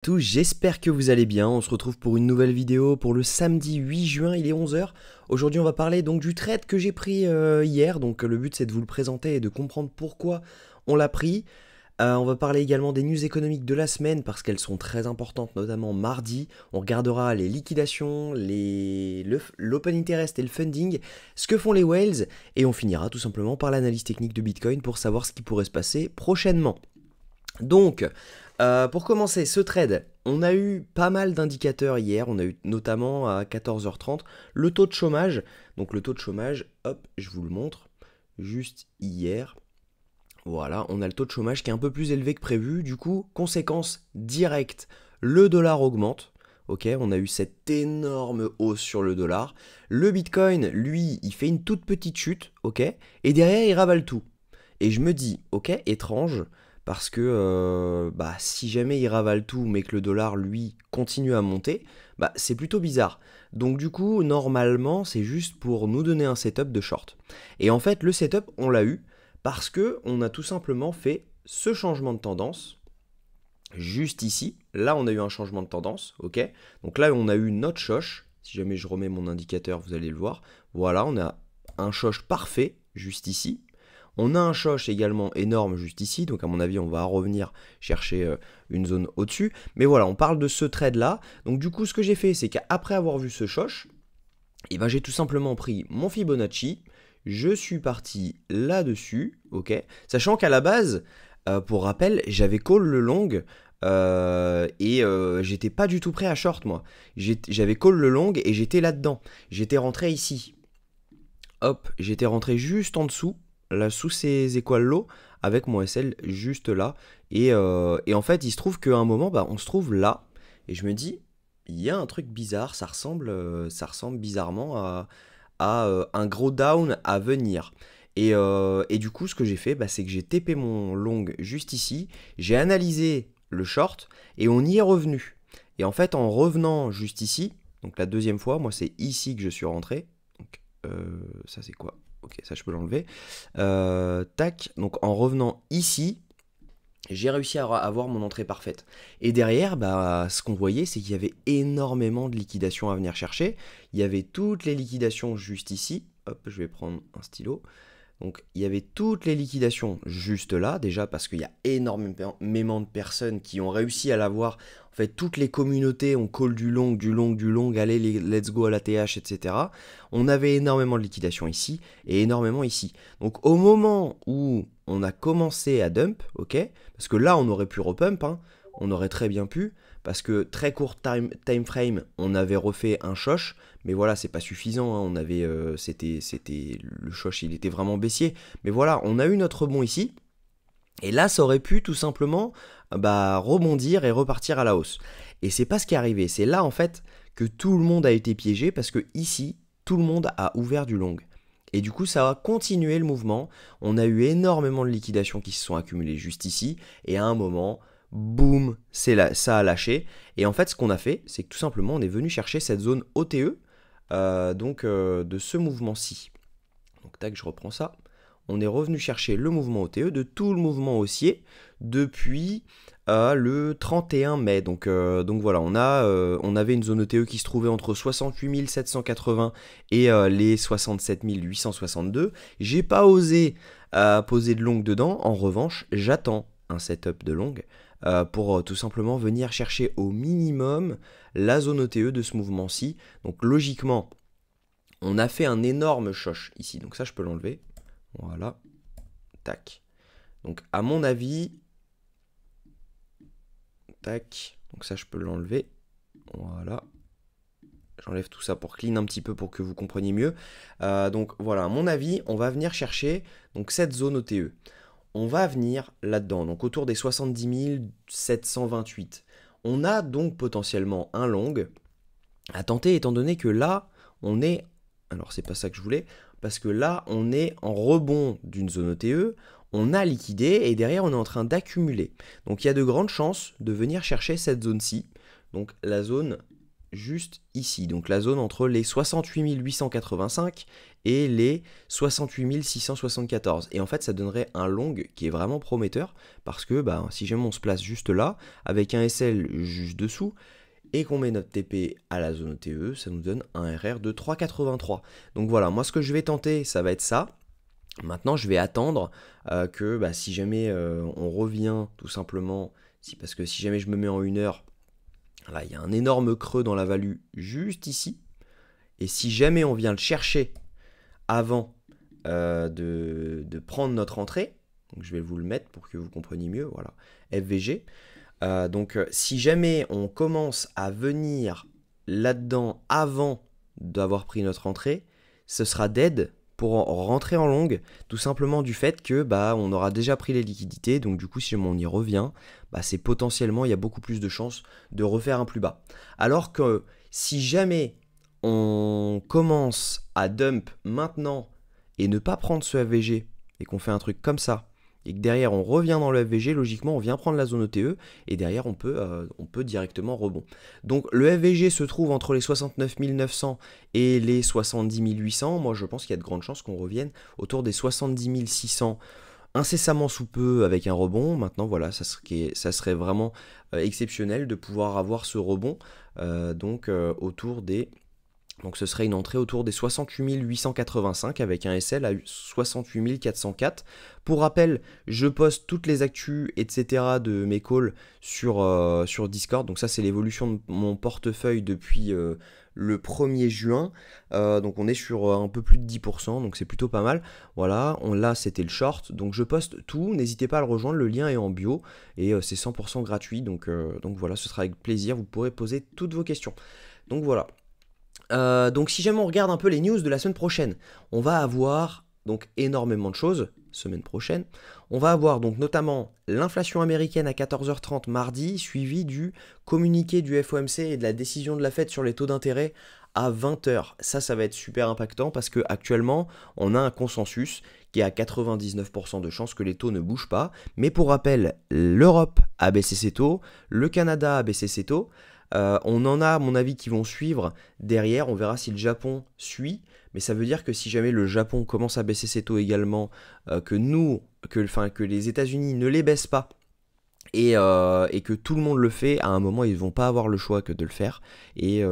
Tous, j'espère que vous allez bien. On se retrouve pour une nouvelle vidéo pour le samedi 8 juin, il est 11 h. Aujourd'hui, on va parler donc du trade que j'ai pris hier. Donc le but c'est de vous le présenter et de comprendre pourquoi on l'a pris. On va parler également des news économiques de la semaine parce qu'elles sont très importantes, notamment mardi. On regardera les liquidations, l'open interest et le funding, ce que font les whales, et on finira tout simplement par l'analyse technique de Bitcoin pour savoir ce qui pourrait se passer prochainement. Donc, pour commencer ce trade, on a eu pas mal d'indicateurs hier. On a eu notamment à 14h30 le taux de chômage. Donc le taux de chômage, hop, je vous le montre, juste hier. Voilà, on a le taux de chômage qui est un peu plus élevé que prévu. Du coup, conséquence directe, le dollar augmente. Ok, on a eu cette énorme hausse sur le dollar. Le Bitcoin, lui, il fait une toute petite chute, ok, et derrière, il ravale tout. Et je me dis, ok, étrange, parce que si jamais il ravale tout, mais que le dollar, lui, continue à monter, c'est plutôt bizarre. Donc du coup, normalement, c'est juste pour nous donner un setup de short. Et en fait, le setup, on l'a eu parce que on a tout simplement fait ce changement de tendance juste ici. Là, on a eu un changement de tendance, ok. Donc là, on a eu notre choche. Si jamais je remets mon indicateur, vous allez le voir. Voilà, on a un choche parfait juste ici. On a un choche également énorme juste ici, donc à mon avis on va revenir chercher une zone au-dessus. Mais voilà, on parle de ce trade là. Donc du coup ce que j'ai fait, c'est qu'après avoir vu ce choche, j'ai tout simplement pris mon Fibonacci, je suis parti là-dessus, ok. Sachant qu'à la base, pour rappel, j'avais call le long et j'étais pas du tout prêt à short moi. J'avais call le long et j'étais là-dedans. J'étais rentré ici. Hop, j'étais rentré juste en dessous, là sous ces étoiles low, avec mon SL juste là. Et en fait, il se trouve qu'à un moment, on se trouve là. Et je me dis, il y a un truc bizarre, ça ressemble bizarrement à un gros down à venir. Et du coup, ce que j'ai fait, c'est que j'ai TP mon long juste ici. J'ai analysé le short et on y est revenu. Et en fait, en revenant juste ici, donc la deuxième fois, moi c'est ici que je suis rentré. Donc, ça c'est quoi? Ok, ça je peux l'enlever. Tac, donc en revenant ici, j'ai réussi à avoir mon entrée parfaite. Et derrière, ce qu'on voyait, c'est qu'il y avait énormément de liquidations à venir chercher. Il y avait toutes les liquidations juste ici. Hop, je vais prendre un stylo. Donc il y avait toutes les liquidations juste là, déjà parce qu'il y a énormément de personnes qui ont réussi à l'avoir. En fait, toutes les communautés ont call du long, allez, let's go à la TH, etc. On avait énormément de liquidations ici et énormément ici. Donc au moment où on a commencé à dump, ok, parce que là on aurait pu repump, hein, on aurait très bien pu, parce que très court time frame, on avait refait un choche, mais voilà, c'est pas suffisant, hein, on avait, c'était le choche, il était vraiment baissier, mais voilà, on a eu notre rebond ici, et là, ça aurait pu tout simplement rebondir et repartir à la hausse. Et c'est pas ce qui est arrivé, c'est là en fait que tout le monde a été piégé, parce que ici, tout le monde a ouvert du long. Et du coup, ça a continué le mouvement. On a eu énormément de liquidations qui se sont accumulées juste ici. Et à un moment, boum, ça a lâché. Et en fait, ce qu'on a fait, c'est que tout simplement, on est venu chercher cette zone OTE, de ce mouvement-ci. Donc, tac, je reprends ça. On est revenu chercher le mouvement OTE de tout le mouvement haussier depuis le 31 mai. Donc voilà, on avait une zone OTE qui se trouvait entre 68 780 et les 67 862. J'ai pas osé poser de long dedans. En revanche, j'attends un setup de long pour tout simplement venir chercher au minimum la zone OTE de ce mouvement-ci. Donc logiquement, on a fait un énorme choche ici. Donc ça, je peux l'enlever. Voilà. Tac. Donc à mon avis, tac. Donc ça, je peux l'enlever. Voilà. J'enlève tout ça pour clean un petit peu pour que vous compreniez mieux. Donc voilà, à mon avis, on va venir chercher donc, cette zone OTE. On va venir là-dedans, donc autour des 70 728. On a donc potentiellement un long à tenter, étant donné que là, on est... Alors c'est pas ça que je voulais, parce que là, on est en rebond d'une zone OTE, on a liquidé et derrière, on est en train d'accumuler. Donc il y a de grandes chances de venir chercher cette zone-ci, donc la zone juste ici. Donc la zone entre les 68 885 et les 68 674. Et en fait, ça donnerait un long qui est vraiment prometteur parce que bah, si jamais on se place juste là, avec un SL juste dessous, et qu'on met notre TP à la zone OTE, ça nous donne un RR de 3,83. Donc voilà, moi ce que je vais tenter, ça va être ça. Maintenant, je vais attendre que bah, si jamais on revient tout simplement, parce que si jamais je me mets en 1 heure, là, il y a un énorme creux dans la value juste ici. Et si jamais on vient le chercher avant de prendre notre entrée, donc je vais vous le mettre pour que vous compreniez mieux, voilà, FVG. Donc si jamais on commence à venir là-dedans avant d'avoir pris notre entrée, ce sera dead pour rentrer en longue, tout simplement du fait que bah, on aura déjà pris les liquidités, donc du coup si on y revient, bah, c'est potentiellement, il y a beaucoup plus de chances de refaire un plus bas. Alors que si jamais on commence à dump maintenant et ne pas prendre ce FVG, et qu'on fait un truc comme ça, et que derrière on revient dans le FVG, logiquement on vient prendre la zone OTE, et derrière on peut directement rebond. Donc le FVG se trouve entre les 69 900 et les 70 800, moi je pense qu'il y a de grandes chances qu'on revienne autour des 70 600 incessamment sous peu avec un rebond. Maintenant voilà, ça serait vraiment exceptionnel de pouvoir avoir ce rebond, autour des... Donc ce serait une entrée autour des 68 885 avec un SL à 68 404. Pour rappel, je poste toutes les actus, etc. de mes calls sur Discord. Donc ça c'est l'évolution de mon portefeuille depuis le 1er juin. Donc on est sur un peu plus de 10%, donc c'est plutôt pas mal. Voilà, là c'était le short. Donc je poste tout, n'hésitez pas à le rejoindre, le lien est en bio. Et c'est 100% gratuit. Donc voilà, ce sera avec plaisir, vous pourrez poser toutes vos questions. Donc voilà. Donc si jamais on regarde un peu les news de la semaine prochaine, on va avoir donc énormément de choses semaine prochaine. On va avoir donc notamment l'inflation américaine à 14h30 mardi, suivi du communiqué du FOMC et de la décision de la Fed sur les taux d'intérêt à 20h. Ça va être super impactant parce que actuellement on a un consensus qui est à 99% de chances que les taux ne bougent pas. Mais pour rappel, l'Europe a baissé ses taux, le Canada a baissé ses taux. On en a, à mon avis, qui vont suivre derrière. On verra si le Japon suit. Mais ça veut dire que si jamais le Japon commence à baisser ses taux également, que les États-Unis ne les baissent pas, et que tout le monde le fait, à un moment, ils ne vont pas avoir le choix que de le faire. Et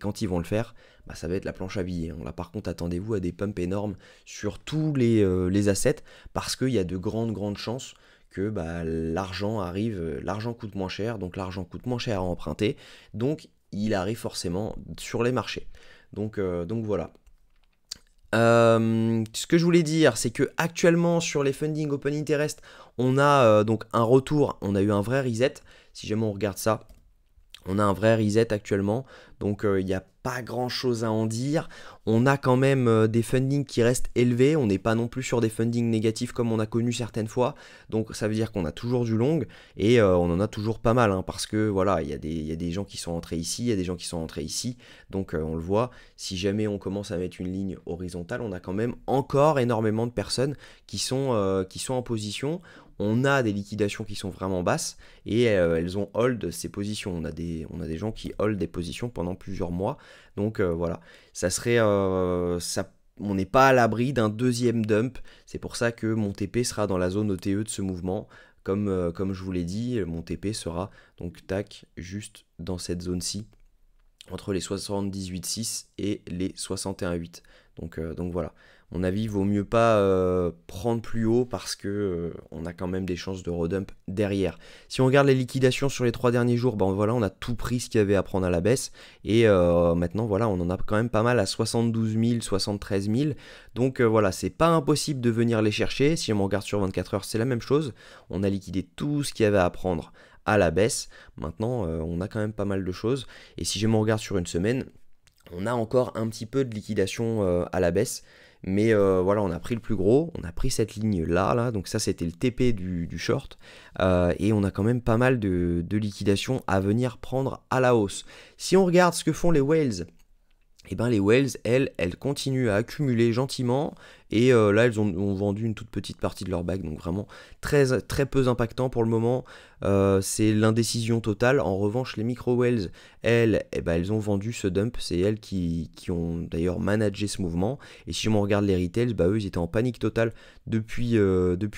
quand ils vont le faire, bah, ça va être la planche à billets. Là, par contre, attendez-vous à des pumps énormes sur tous les assets, parce qu'il y a de grandes chances que bah, l'argent arrive, l'argent coûte moins cher, donc l'argent coûte moins cher à emprunter, donc il arrive forcément sur les marchés. Donc voilà. Ce que je voulais dire, c'est que actuellement sur les funding open interest, on a donc un retour, on a eu un vrai reset. Si jamais on regarde ça, on a un vrai reset actuellement, donc il n'y a pas grand chose à en dire. On a quand même des fundings qui restent élevés, on n'est pas non plus sur des fundings négatifs comme on a connu certaines fois, donc ça veut dire qu'on a toujours du long, et on en a toujours pas mal, parce que voilà, il y a des gens qui sont entrés ici, il y a des gens qui sont entrés ici, donc on le voit, si jamais on commence à mettre une ligne horizontale, on a quand même encore énormément de personnes qui sont en position. On a des liquidations qui sont vraiment basses et elles ont hold ces positions. On a des gens qui hold des positions pendant plusieurs mois. Donc voilà, ça serait, on n'est pas à l'abri d'un deuxième dump. C'est pour ça que mon TP sera dans la zone OTE de ce mouvement. Comme je vous l'ai dit, mon TP sera donc tac, juste dans cette zone-ci, entre les 78,6 et les 61,8. Donc voilà. À mon avis, il vaut mieux pas prendre plus haut parce que on a quand même des chances de redump derrière. Si on regarde les liquidations sur les 3 derniers jours, ben voilà, on a tout pris ce qu'il y avait à prendre à la baisse. Et maintenant, voilà, on en a quand même pas mal à 72 000, 73 000. Donc voilà, c'est pas impossible de venir les chercher. Si on regarde sur 24 heures, c'est la même chose. On a liquidé tout ce qu'il y avait à prendre à la baisse. Maintenant, on a quand même pas mal de choses. Et si je me regarde sur une semaine, on a encore un petit peu de liquidation à la baisse. Mais voilà, on a pris le plus gros, on a pris cette ligne là, donc ça c'était le TP du short, et on a quand même pas mal de liquidations à venir prendre à la hausse. Si on regarde ce que font les whales, et ben les whales, elles continuent à accumuler gentiment, et là elles ont vendu une toute petite partie de leur bag, donc vraiment très peu impactant pour le moment. c'est l'indécision totale. En revanche, les micro whales, elles, eh ben, elles ont vendu ce dump. C'est elles qui ont d'ailleurs managé ce mouvement. Et si on regarde les retails, bah, eux, ils étaient en panique totale depuis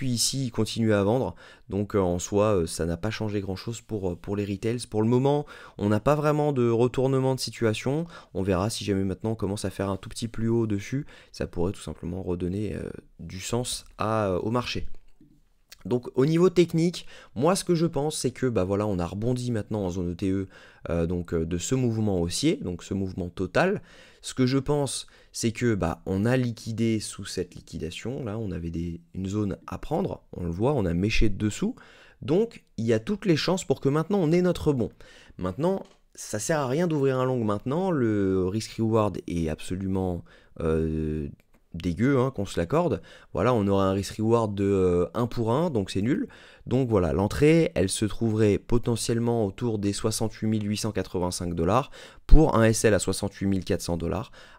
ici. Ils continuent à vendre. Donc en soi, ça n'a pas changé grand-chose pour les retails. Pour le moment, on n'a pas vraiment de retournement de situation. On verra si jamais maintenant on commence à faire un tout petit plus haut dessus. Ça pourrait tout simplement redonner du sens au marché. Donc au niveau technique, moi ce que je pense c'est que bah voilà, on a rebondi maintenant en zone ETE de ce mouvement haussier, donc ce mouvement total. Ce que je pense c'est que bah on a liquidé sous cette liquidation, là on avait une zone à prendre, on le voit, on a méché dessous. Donc il y a toutes les chances pour que maintenant on ait notre rebond. Maintenant, ça sert à rien d'ouvrir un long maintenant, le risk reward est absolument dégueu, hein, qu'on se l'accorde. Voilà, on aura un risk reward de 1 pour 1, donc c'est nul. Donc voilà, l'entrée, elle se trouverait potentiellement autour des 68 885 $ pour un SL à 68 400 $,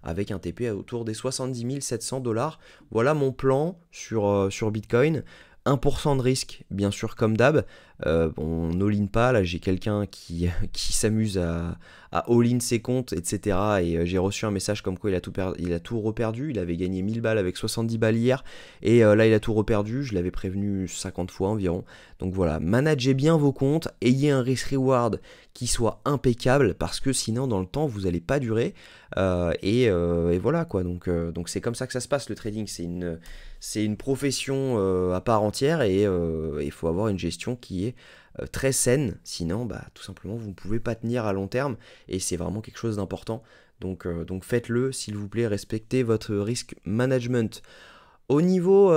avec un TP autour des 70 700 $. Voilà mon plan sur Bitcoin. 1% de risque, bien sûr, comme d'hab. On all-in pas. Là, j'ai quelqu'un qui s'amuse à all-in ses comptes, etc. Et j'ai reçu un message comme quoi il a tout reperdu. Il avait gagné 1000 balles avec 70 balles hier. Et là, il a tout reperdu. Je l'avais prévenu 50 fois environ. Donc voilà, managez bien vos comptes. Ayez un risk-reward qui soit impeccable. Parce que sinon, dans le temps, vous n'allez pas durer. Et voilà quoi. Donc c'est comme ça que ça se passe le trading. C'est une profession à part entière et il faut avoir une gestion qui est très saine, sinon bah, tout simplement vous ne pouvez pas tenir à long terme et c'est vraiment quelque chose d'important. Donc faites-le s'il vous plaît, respectez votre risk management. Au niveau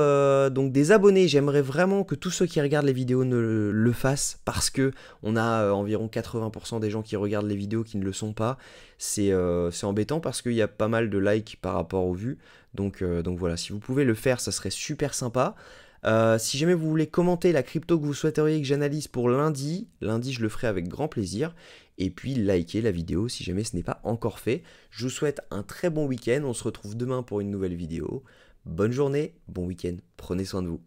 donc des abonnés, j'aimerais vraiment que tous ceux qui regardent les vidéos le fassent parce que on a environ 80% des gens qui regardent les vidéos qui ne le sont pas. C'est embêtant parce qu'il y a pas mal de likes par rapport aux vues. Donc voilà, si vous pouvez le faire, ça serait super sympa. Si jamais vous voulez commenter la crypto que vous souhaiteriez que j'analyse pour lundi je le ferai avec grand plaisir. Et puis likez la vidéo si jamais ce n'est pas encore fait. Je vous souhaite un très bon week-end, on se retrouve demain pour une nouvelle vidéo. Bonne journée, bon week-end, prenez soin de vous.